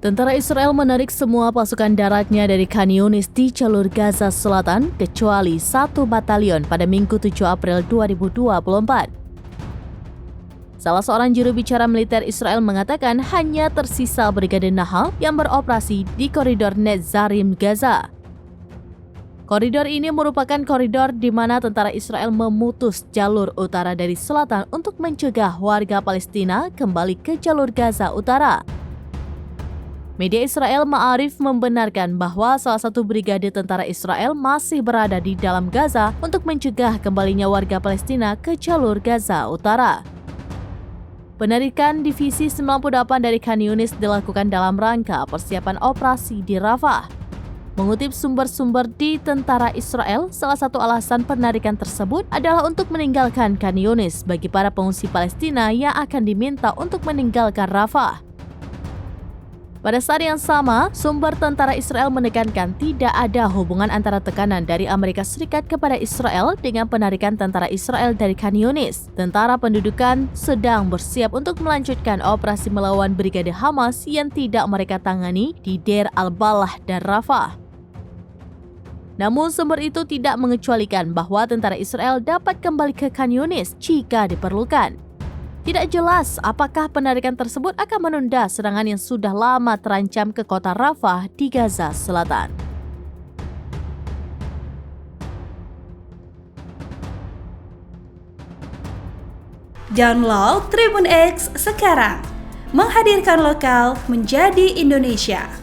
Tentara Israel menarik semua pasukan daratnya dari Khan Yunis di jalur Gaza Selatan kecuali 1 batalion pada Minggu 7 April 2024. Salah seorang juru bicara militer Israel mengatakan hanya tersisa Brigade Nahal yang beroperasi di koridor Netzarim Gaza. Koridor ini merupakan koridor di mana tentara Israel memutus jalur utara dari selatan untuk mencegah warga Palestina kembali ke jalur Gaza Utara. Media Israel Ma'arif membenarkan bahwa salah satu brigade tentara Israel masih berada di dalam Gaza untuk mencegah kembalinya warga Palestina ke jalur Gaza Utara. Penarikan Divisi 98 dari Khan Yunis dilakukan dalam rangka persiapan operasi di Rafah. Mengutip sumber-sumber di tentara Israel, salah satu alasan penarikan tersebut adalah untuk meninggalkan Khan Yunis bagi para pengungsi Palestina yang akan diminta untuk meninggalkan Rafah. Pada saat yang sama, sumber tentara Israel menekankan tidak ada hubungan antara tekanan dari Amerika Serikat kepada Israel dengan penarikan tentara Israel dari Khan Yunis. Tentara pendudukan sedang bersiap untuk melanjutkan operasi melawan Brigade Hamas yang tidak mereka tangani di Deir al-Balah dan Rafah. Namun sumber itu tidak mengecualikan bahwa tentara Israel dapat kembali ke Khan Yunis jika diperlukan. Tidak jelas apakah penarikan tersebut akan menunda serangan yang sudah lama terancam ke kota Rafah di Gaza Selatan. Download Tribun X sekarang, menghadirkan lokal menjadi Indonesia.